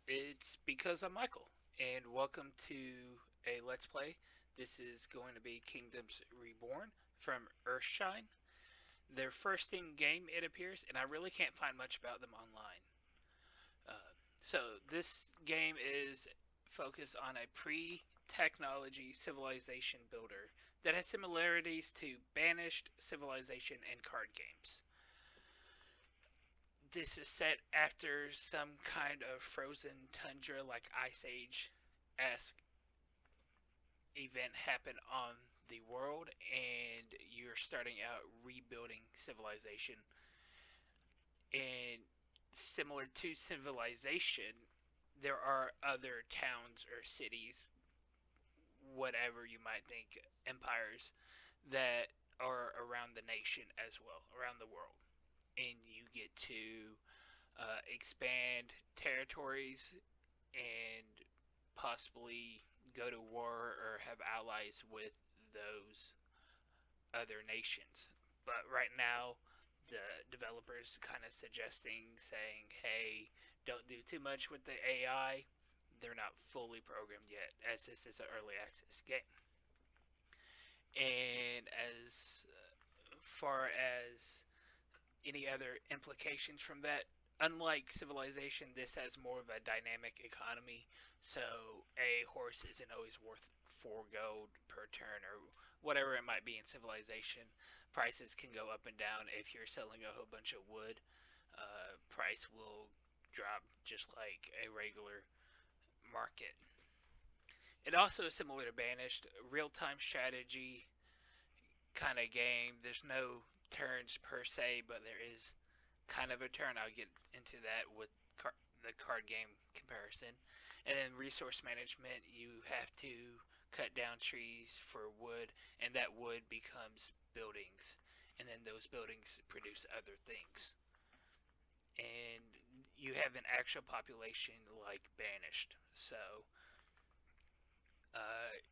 It's because I'm Michael, and welcome to a Let's Play. This is going to be Kingdoms Reborn from Earthshine. Their first in game, it appears, and I really can't find much about them online. So, this game is focused on a pre technology civilization builder that has similarities to Banished, Civilization, and card games. This is set after some kind of frozen tundra like Ice Age esque event happened on the world, and you're starting out rebuilding civilization. And similar to civilization, there are other towns or cities, whatever you might think, empires that are around the nation as well, around the world. And you get to expand territories and possibly go to war or have allies with those other nations. But right now, the developers kind of suggesting, saying, hey, don't do too much with the AI. They're not fully programmed yet, as this is an early access game. And as far as any other implications from that, unlike Civilization, this has more of a dynamic economy. So a horse isn't always worth 4 gold per turn or whatever it might be in Civilization. Prices can go up and down. If you're selling a whole bunch of wood, price will drop just like a regular market. It also is similar to Banished, real time strategy kind of game. There's no turns per se, but there is kind of a turn. I'll get into that with the card game comparison. And then resource management, you have to cut down trees for wood, and that wood becomes buildings, and then those buildings produce other things. And you have an actual population like Banished. So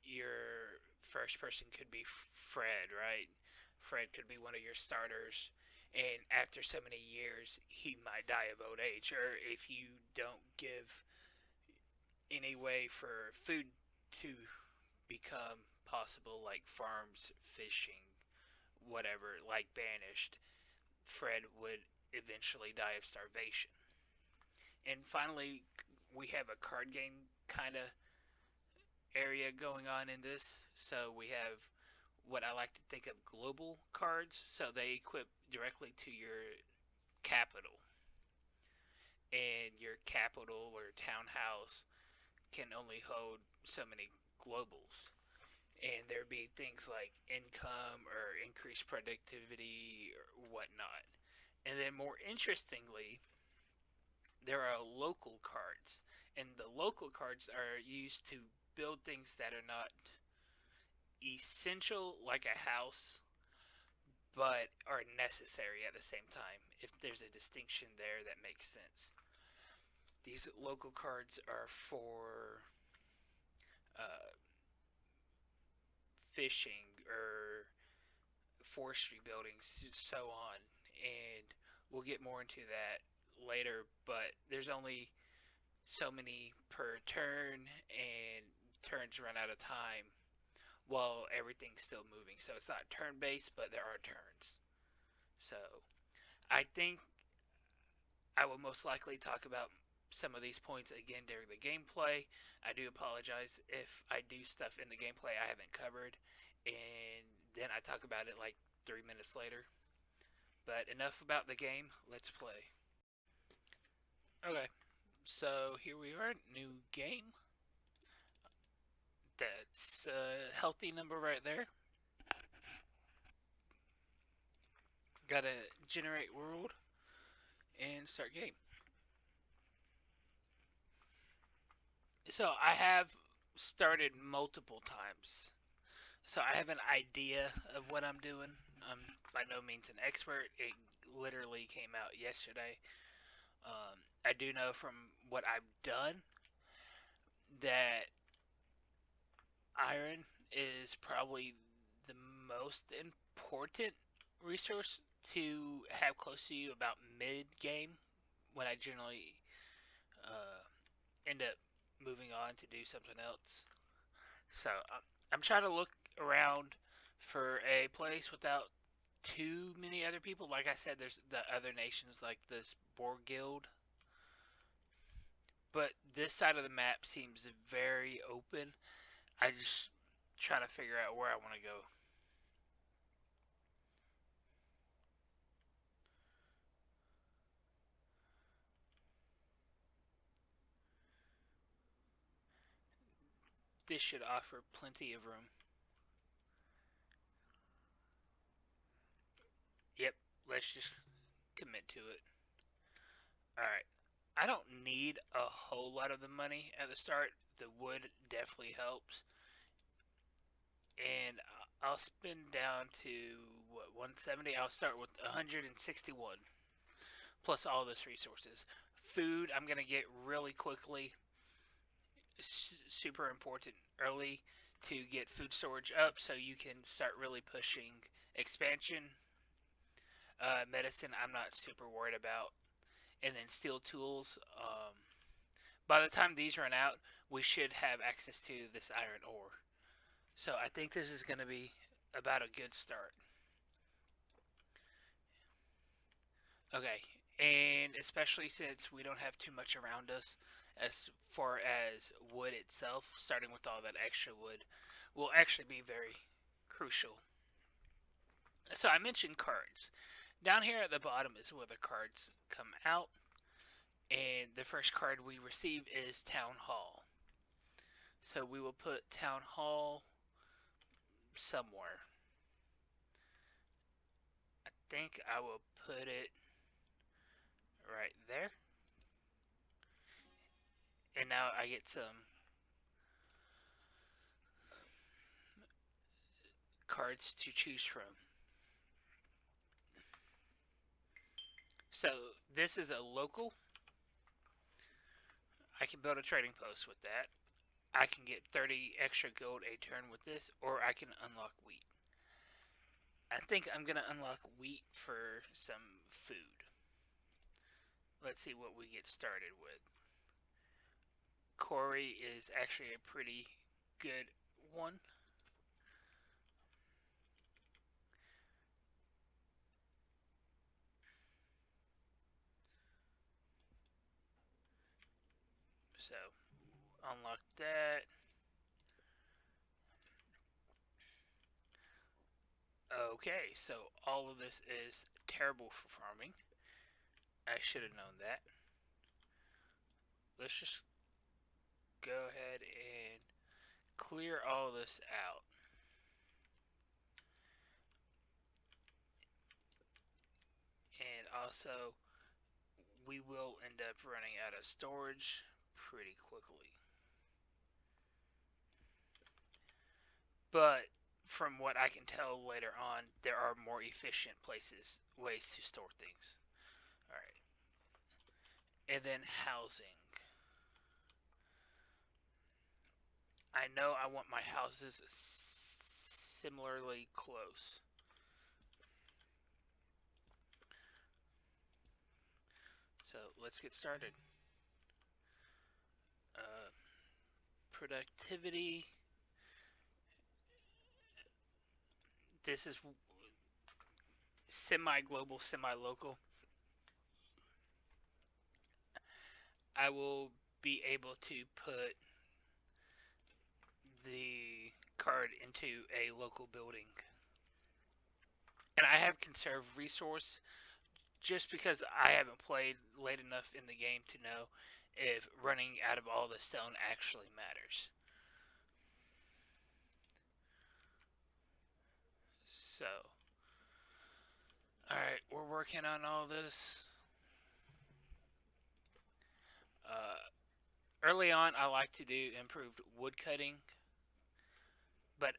your first person could be Fred, right? Fred could be one of your starters, and after so many years, he might die of old age. Or if you don't give any way for food to become possible, like farms, fishing, whatever, like Banished, Fred would eventually die of starvation. And finally, we have a card game kind of area going on in this. So we have what I like to think of global cards. So they equip directly to your capital, and your capital or townhouse can only hold so many globals. And there'd be things like income or increased productivity or whatnot. And then, more interestingly, there are local cards, and the local cards are used to build things that are not essential, like a house, but are necessary at the same time. If there's a distinction there, that makes sense. These local cards are for uh, fishing or forestry buildings, so on. And we'll get more into that later, but there's only so many per turn, and turns run out of time while everything's still moving. So it's not turn based, but there are turns. So I think I will most likely talk about some of these points again during the gameplay. I do apologize if I do stuff in the gameplay I haven't covered, and then I talk about it like 3 minutes later. But enough about the game, let's play. Okay, so here we are, new game. That's a healthy number right there. Gotta generate world and start game. So I have started multiple times. So I have an idea of what I'm doing. I'm by no means an expert. It literally came out yesterday. I do know from what I've done that iron is probably the most important resource to have close to you about mid game when I generally uh, end up moving on to do something else. So I'm trying to look around for a place without too many other people. Like I said, there's the other nations like this Borg Guild, but this side of the map seems very open. I just trying to figure out where I want to go. This should offer plenty of room. Yep, let's just commit to it. All right. I don't need a whole lot of the money at the start. The wood definitely helps. And I'll spin down to what 170. I'll start with 161 plus all this resources. Food I'm gonna get really quickly. Super important early to get food storage up so you can start really pushing expansion. Medicine I'm not super worried about, and then steel tools. By the time these run out, we should have access to this iron ore. So I think this is going to be about a good start. Okay, and especially since we don't have too much around us as far as wood itself, starting with all that extra wood will actually be very crucial. So I mentioned cards. Down here at the bottom is where the cards come out, and the first card we receive is Town Hall. So we will put Town Hall somewhere. I think I will put it right there. And now I get some cards to choose from. So this is a local. I can build a trading post with that. I can get 30 extra gold a turn with this, or I can unlock wheat. I think I'm going to unlock wheat for some food. Let's see what we get started with. Corey is actually a pretty good one. So unlock that. Okay, so all of this is terrible for farming. I should have known that. Let's just go ahead and clear all this out. And also, we will end up running out of storage pretty quickly. But from what I can tell later on, there are more efficient ways to store things. All right. And then housing. I know I want my houses similarly close. So let's get started. Uh, Productivity. This is semi global, semi local. I will be able to put the card into a local building. And I have conserved resource just because I haven't played late enough in the game to know if running out of all the stone actually matters. So, alright, we're working on all this. Uh, Early on, I like to do improved wood cutting, but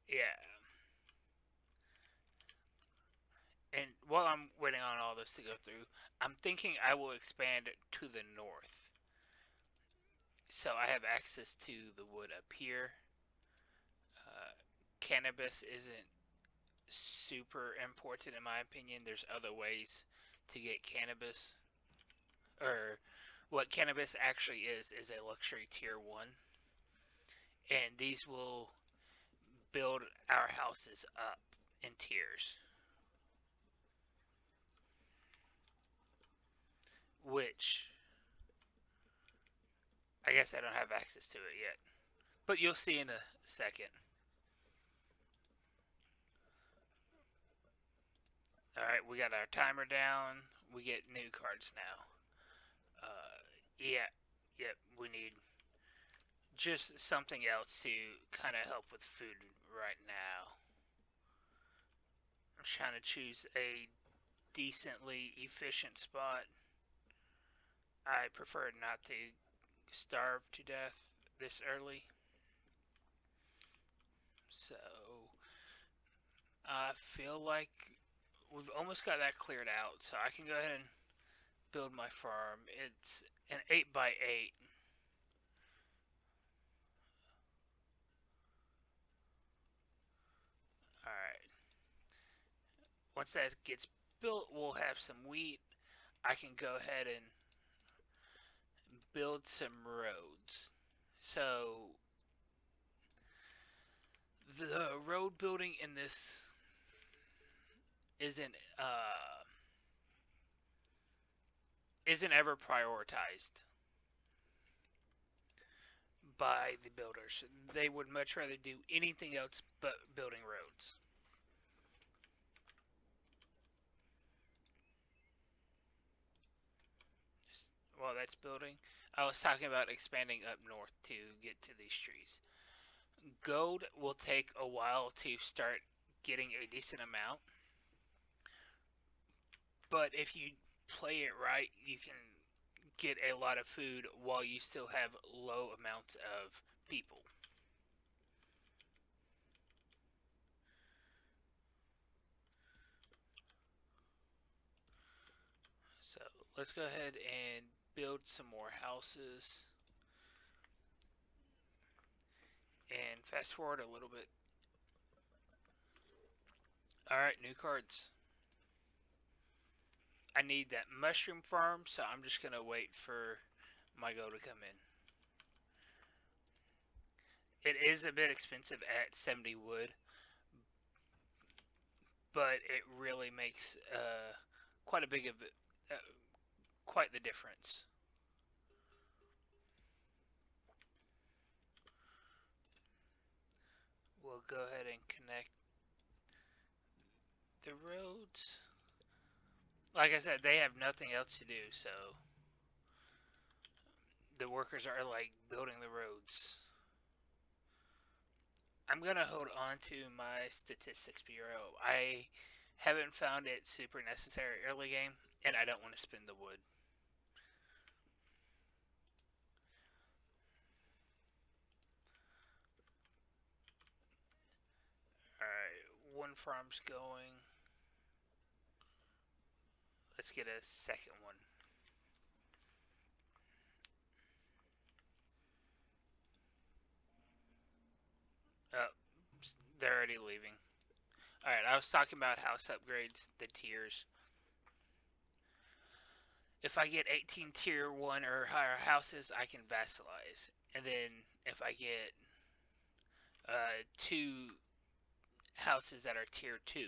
yeah. And while I'm waiting on all this to go through, I'm thinking I will expand to the north. So I have access to the wood up here. Uh, Cannabis isn't super important in my opinion. There's other ways to get cannabis or What cannabis actually is a luxury tier 1, and these will build our houses up in tiers, which I guess I don't have access to it yet, but you'll see in a second. Alright, we got our timer down. We get new cards now. Yeah, yep, we need just something else to kind of help with food right now. I'm trying to choose a decently efficient spot. I prefer not to starve to death this early. So, I feel like we've almost got that cleared out. So I can go ahead and build my farm. It's an 8 by 8. Alright. Once that gets built, we'll have some wheat. I can go ahead and build some roads. So the road building in this isn't isn't ever prioritized by the builders. They would much rather do anything else but building roads. While that's building, I was talking about expanding up north to get to these trees. Gold will take a while to start getting a decent amount, but if you play it right, you can get a lot of food while you still have low amounts of people. So let's go ahead and build some more houses. And fast forward a little bit. Alright, new cards. I need that mushroom farm, so I'm just going to wait for my go to come in. It is a bit expensive at 70 wood, but it really makes quite a big of quite the difference. We'll go ahead and connect the roads. Like I said, they have nothing else to do, so the workers are like building the roads. I'm gonna hold on to my statistics bureau. I haven't found it super necessary early game, and I don't want to spend the wood. Alright, one farm's going. Let's get a second one. Oh, they're already leaving. Alright, I was talking about house upgrades, the tiers. If I get 18 tier 1 or higher houses, I can vassalize. And then if I get 2 houses that are tier 2,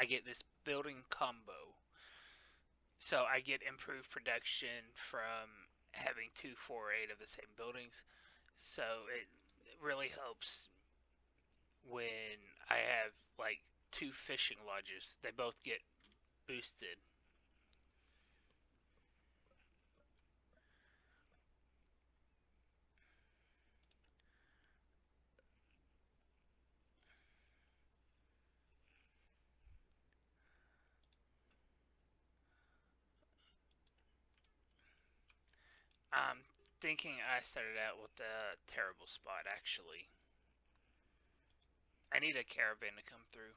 I get this building combo. So I get improved production from having 2, 4, 8 of the same buildings. So it really helps when I have like 2 fishing lodges. They both get boosted. I'm thinking I started out with a terrible spot actually. I need a caravan to come through.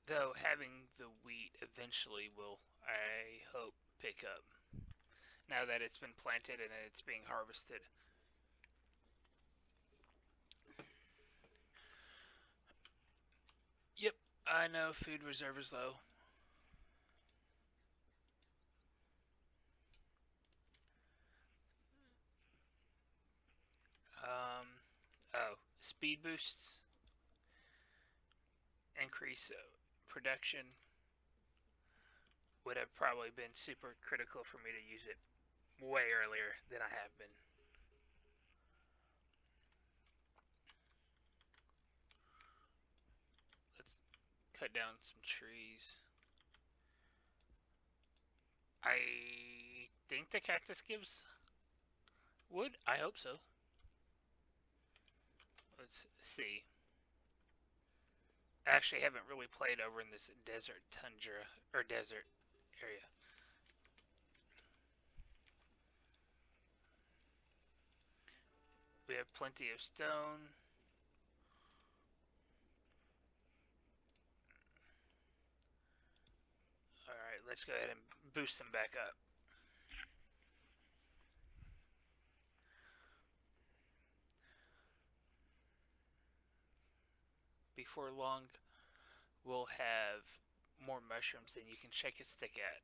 Though having the wheat eventually will, I hope, pick up. Now that it's been planted and it's being harvested. I know food reserve is low. Um, oh, speed boosts, increase production would have probably been super critical for me to use it way earlier than I have been. Let's cut down some trees. I think the cactus gives wood. I hope so. Let's see. I actually haven't really played over in this desert tundra or desert area. We have plenty of stone. Alright, let's go ahead and boost them back up. Before long, we'll have more mushrooms than you can shake a stick at.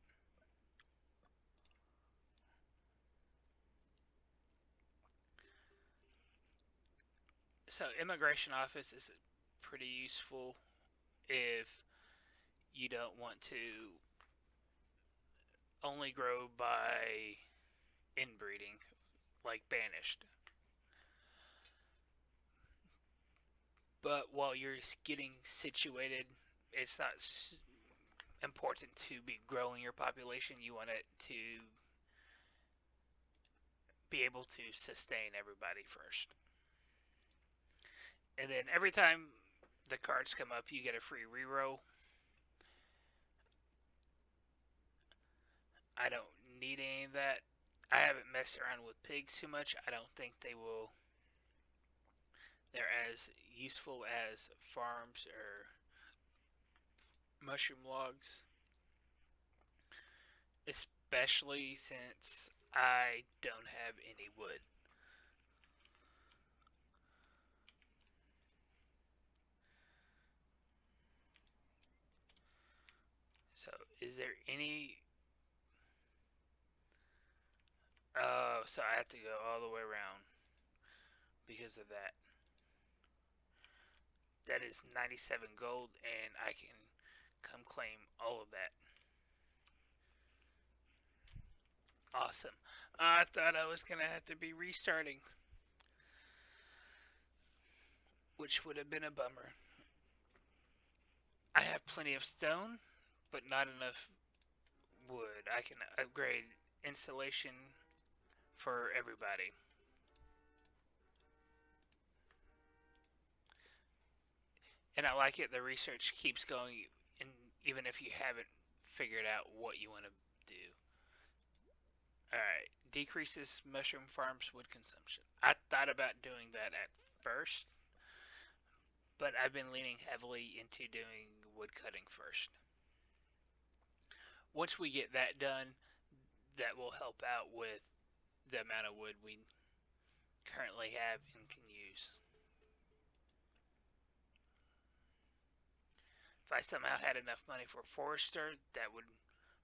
So, immigration office is pretty useful if you don't want to only grow by inbreeding, like banished. But while you're getting situated, it's not important to be growing your population. You want it to be able to sustain everybody first. And then every time the cards come up, you get a free reroll. I don't need any of that. I haven't messed around with pigs too much. I don't think they're as useful as farms or mushroom logs, especially since I don't have any wood. So, is there any? Oh, so I have to go all the way around because of that. That is 97 gold, and I can come claim all of that. Awesome. I thought I was gonna have to be restarting, which would have been a bummer. I have plenty of stone, but not enough wood. I can upgrade insulation for everybody. And I like it. The research keeps going, and even if you haven't figured out what you want to do. All right, decreases mushroom farms wood consumption. I thought about doing that at first, but I've been leaning heavily into doing wood cutting first. Once we get that done, that will help out with the amount of wood we currently have and can use. If I somehow had enough money for a forester, that would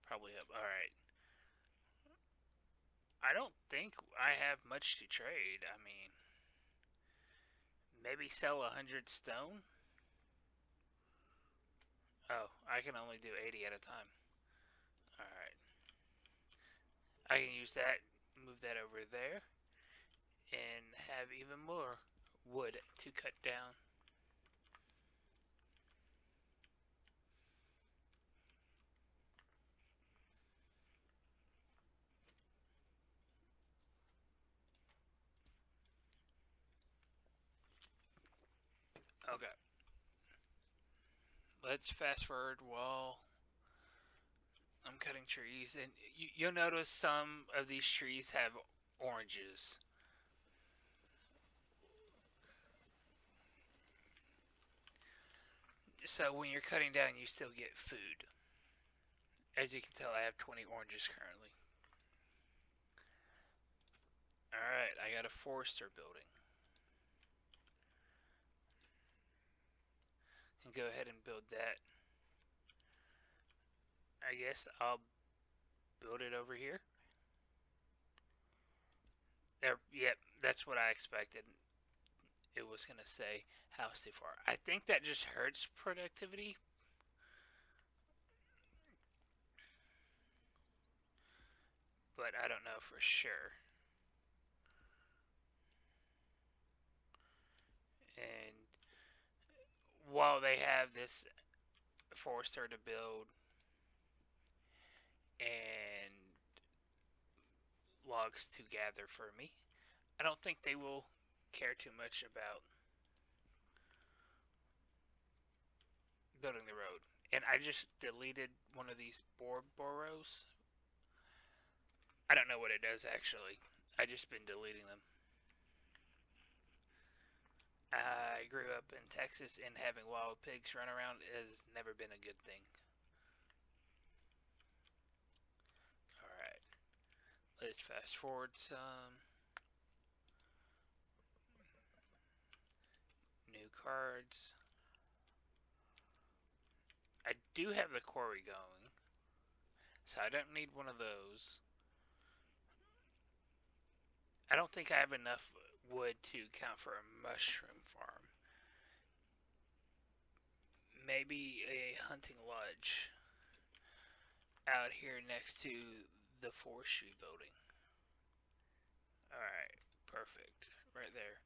probably help. All right. I don't think I have much to trade. I mean, maybe sell 100 stone. Oh, I can only do 80 at a time. All right. I can use that, move that over there, and have even more wood to cut down. Okay. Let's fast forward while I'm cutting trees, and you'll notice some of these trees have oranges. So when you're cutting down, you still get food. As you can tell, I have 20 oranges currently. Alright, I got a forester building. And go ahead and build that. I guess I'll build it over here. There, yep, that's what I expected. It was gonna say house too far. I think that just hurts productivity, but I don't know for sure. And while they have this Forester to build and logs to gather for me, I don't think they will care too much about building the road. And I just deleted one of these burrows. I don't know what it does actually. I just been deleting them. I grew up in Texas, and having wild pigs run around has never been a good thing. Alright, let's fast forward some. New cards. I do have the quarry going, so I don't need one of those. I don't think I have enough wood to count for a mushroom farm. Maybe a hunting lodge out here next to the forestry building. Alright, perfect. Right there.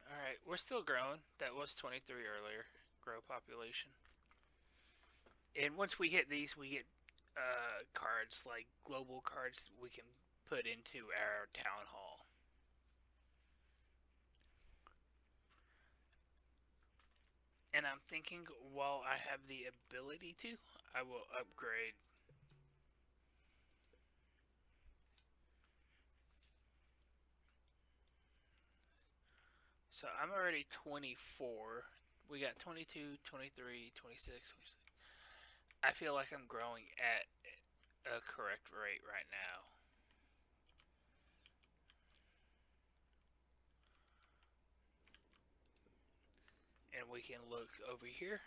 Alright, we're still growing. That was 23 earlier. Grow population. And once we hit these, we get cards like global cards we can put into our town hall. And I'm thinking while I have the ability to, I will upgrade. So I'm already 24. We got 22, 23, 26, 26. I feel like I'm growing at a correct rate right now. And we can look over here.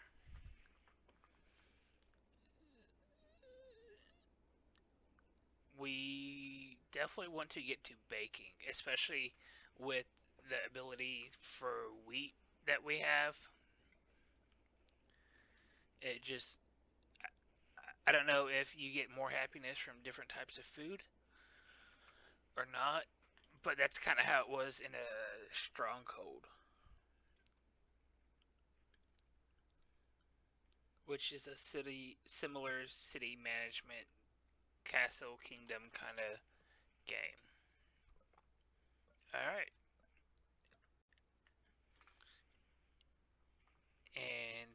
We definitely want to get to baking, especially with the ability for wheat that we have. It just, I don't know if you get more happiness from different types of food or not, but that's kind of how it was in a stronghold, which is a city similar city management castle kingdom kind of game. All right, and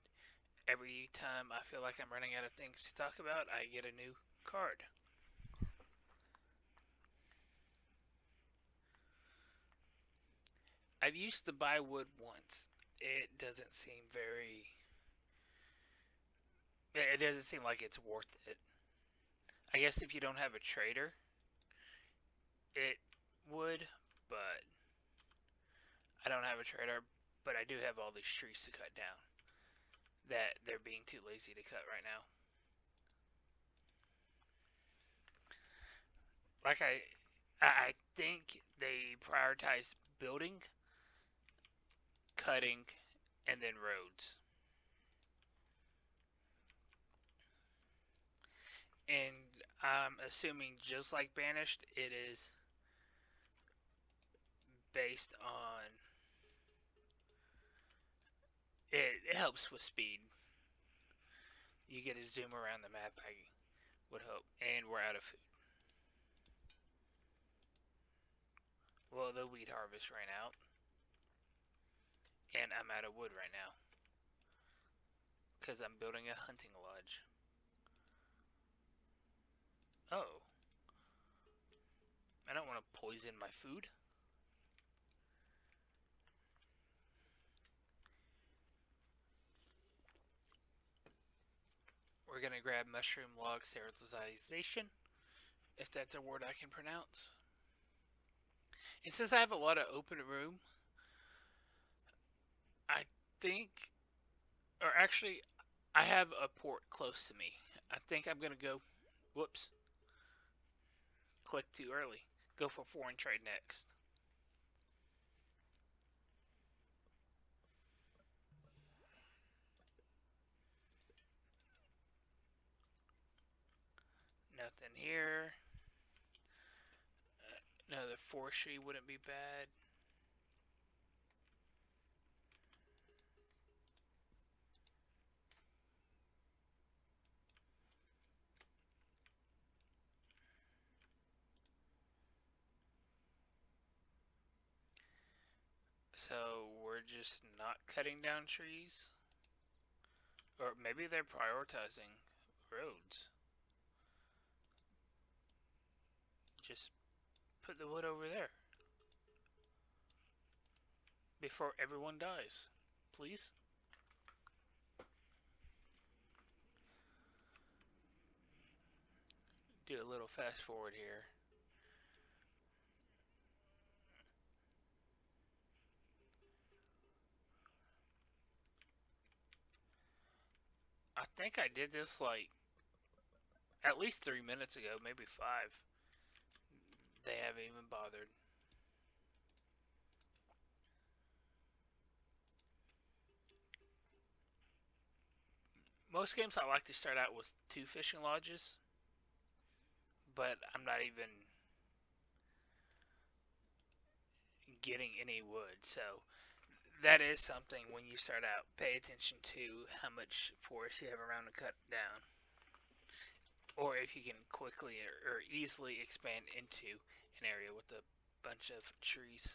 every time I feel like I'm running out of things to talk about, I get a new card. I've used to buy wood once. It doesn't seem very. It doesn't seem like it's worth it. I guess if you don't have a trader, it would, but I don't have a trader. But I do have all these trees to cut down that they're being too lazy to cut right now. Like I think they prioritize building, cutting, and then roads. And I'm assuming just like Banished, it is based on it helps with speed. You get to zoom around the map, I would hope. And we're out of food. Well, the wheat harvest ran out, and I'm out of wood right now because I'm building a hunting lodge. Oh, I don't want to poison my food. We're gonna grab mushroom log sterilization, if that's a word I can pronounce. And since I have a lot of open room, I think Or actually, I have a port close to me. I think I'm gonna go. Whoops, click too early. Go for foreign trade next. Nothing here. Another forestry wouldn't be bad. So we're just not cutting down trees? Or maybe they're prioritizing roads. Just put the wood over there before everyone dies. Please? Do a little fast forward here. I think I did this like at least 3 minutes ago, maybe five. They haven't even bothered. Most games I like to start out with two fishing lodges, but I'm not even getting any wood. So that is something when you start out. Pay attention to how much forest you have around to cut down, or if you can quickly or easily expand into an area with a bunch of trees.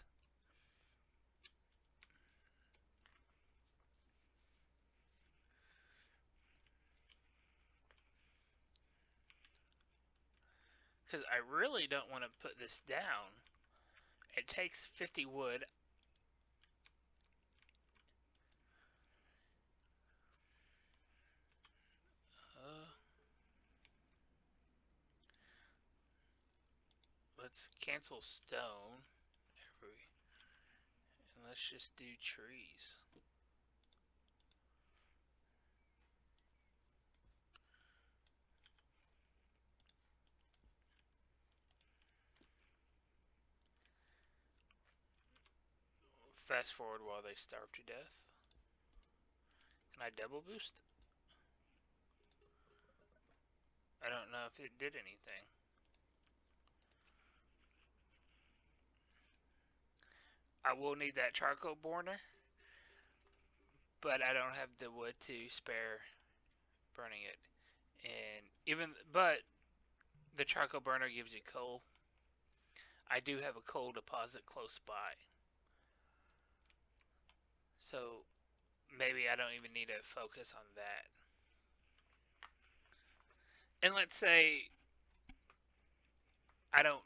Because I really don't want to put this down. It takes 50 wood. Uh, let's cancel stone. And let's just do trees. Fast forward while they starve to death. Can I double boost? I don't know if it did anything. I will need that charcoal burner, but I don't have the wood to spare burning it. And but the charcoal burner gives you coal. I do have a coal deposit close by. So maybe I don't even need to focus on that. And let's say I don't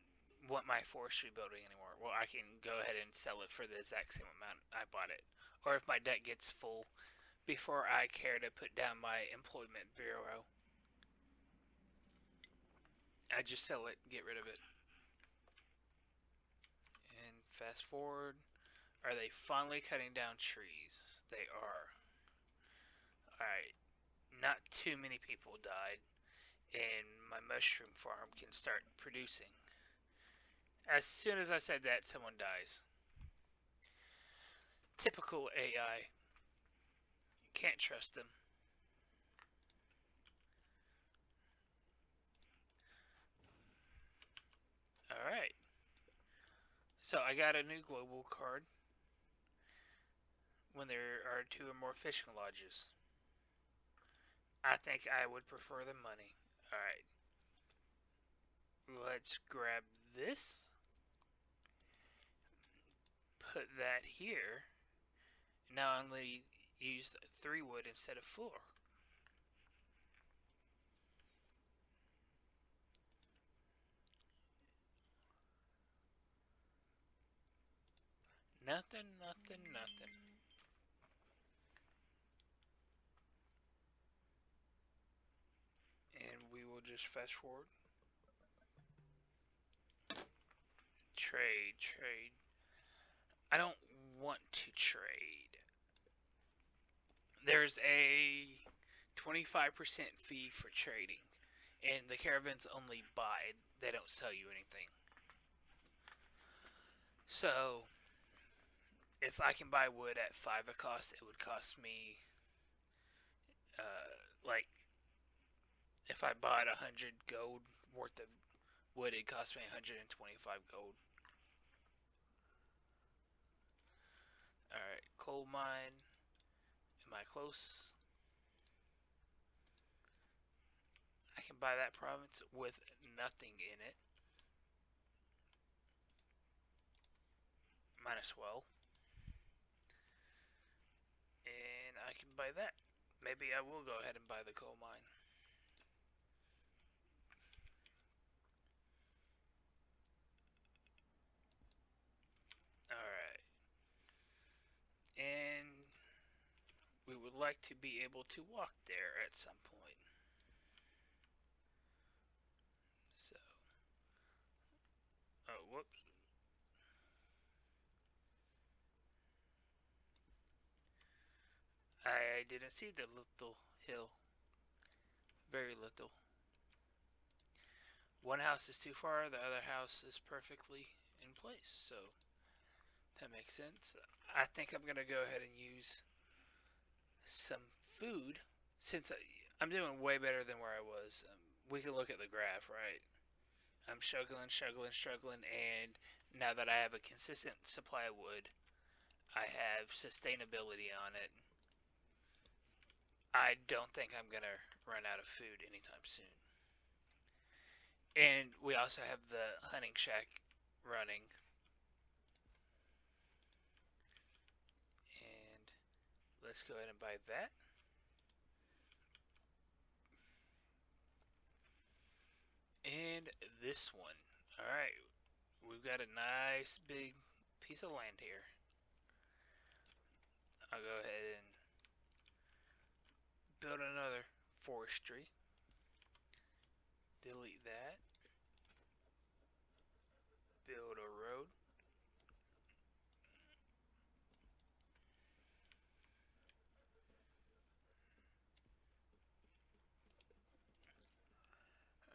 want my forestry building anymore. Well, I can go ahead and sell it for the exact same amount I bought it. Or if my debt gets full before I care to put down my employment bureau, I just sell it and get rid of it. And fast forward. Are they finally cutting down trees? They are. Alright, not too many people died, and my mushroom farm can start producing. As soon as I said that, someone dies. Typical AI. Can't trust them. Alright, so I got a new global card when there are two or more fishing lodges. I think I would prefer the money. Alright, let's grab this, put that here. Now I only used 3 wood instead of 4. Nothing, nothing, nothing. And we will just fast forward. Trade, trade. I don't want to trade. There's a 25% fee for trading, and the caravans only buy, they don't sell you anything. So, if I can buy wood at 5 a cost, it would cost me, like, if I bought 100 gold worth of wood, it cost me 125 gold. Alright, coal mine. Am I close? I can buy that province with nothing in it. Might as well. And I can buy that. Maybe I will go ahead and buy the coal mine. Alright. And we would like to be able to walk there at some point. So, oh, whoops. I didn't see the little hill. Very little. One house is too far, the other house is perfectly in place, so that makes sense. I think I'm gonna go ahead and use some food since I'm doing way better than where I was. We can look at the graph, right? I'm struggling, and now that I have a consistent supply of wood, I have sustainability on it. I don't think I'm gonna run out of food anytime soon. And we also have the hunting shack running. And let's go ahead and buy that. And this one. Alright, we've got a nice big piece of land here. I'll go ahead and build another forestry. Delete that. Build a road.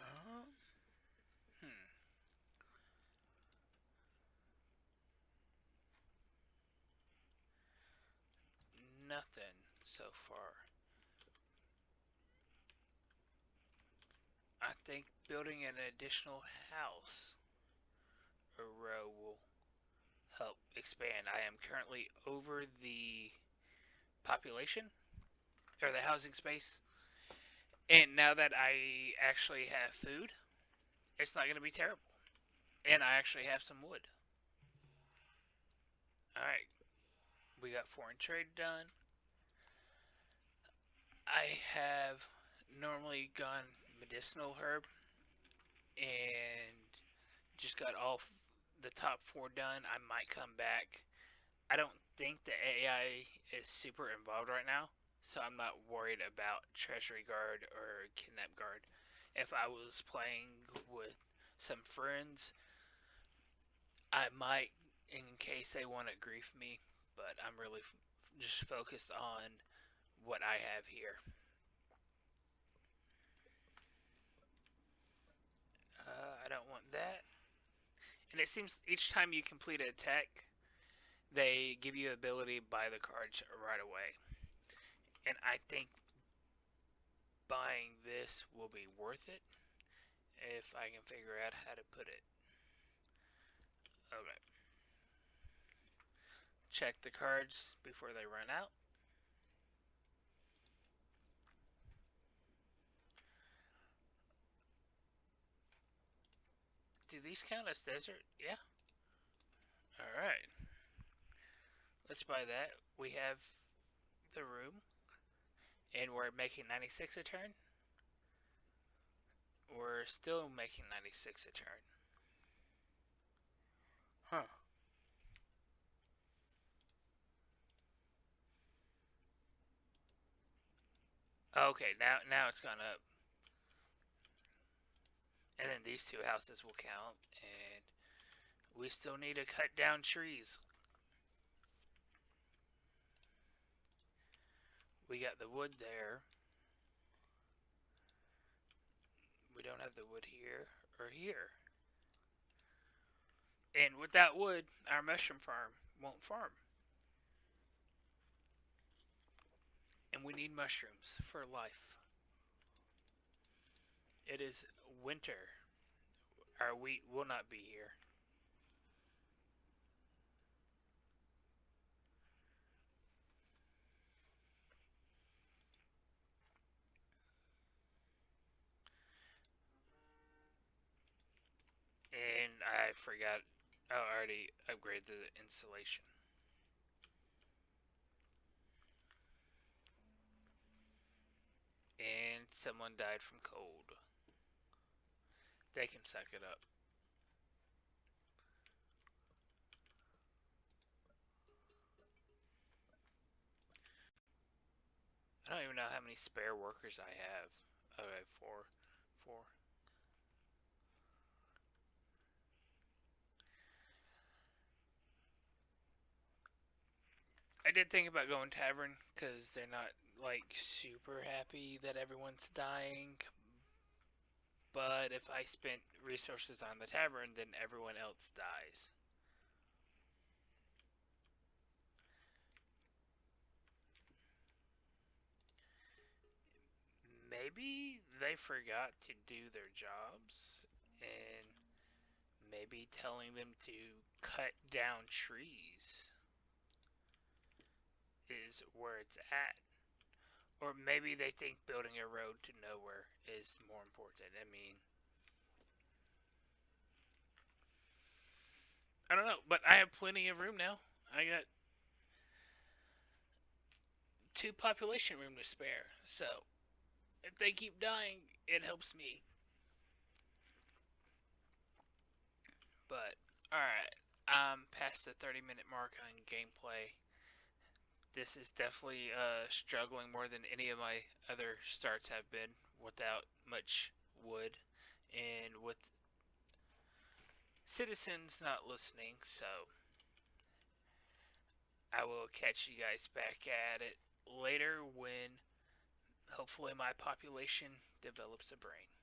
Um, hmm. Nothing so far. I think building an additional house or row will help expand. I am currently over the population or the housing space. And now that I actually have food, it's not going to be terrible. And I actually have some wood. Alright, we got foreign trade done. I have normally gone medicinal herb and just got all the top four done. I might come back. I don't think the AI is super involved right now, so I'm not worried about Treasury Guard or Kidnap Guard. If I was playing with some friends, I might, in case they want to grief me, but I'm really just focused on what I have here. I don't want that. And it seems each time you complete an attack, they give you the ability to buy the cards right away. And I think buying this will be worth it if I can figure out how to put it. Okay. Check the cards before they run out. Do these count as desert? Yeah. Alright. Let's buy that. We have the room. And we're making 96 a turn. We're still making 96 a turn. Huh. Okay, now it's gone up. And then these two houses will count. And we still need to cut down trees. We got the wood there. We don't have the wood here or here. And without wood, our mushroom farm won't farm. And we need mushrooms for life. It is winter. Our wheat will not be here. And I forgot. I already upgraded the insulation. And someone died from cold. They can suck it up. I don't even know how many spare workers I have. Okay, four. Four. I did think about going tavern because they're not like super happy that everyone's dying. But if I spent resources on the tavern, then everyone else dies. Maybe they forgot to do their jobs, and maybe telling them to cut down trees is where it's at. Or maybe they think building a road to nowhere is more important. I mean, I don't know, but I have plenty of room now. I got two population room to spare. So if they keep dying, it helps me. But alright, I'm past the 30-minute mark on gameplay. This is definitely struggling more than any of my other starts have been without much wood and with citizens not listening. So I will catch you guys back at it later when hopefully my population develops a brain.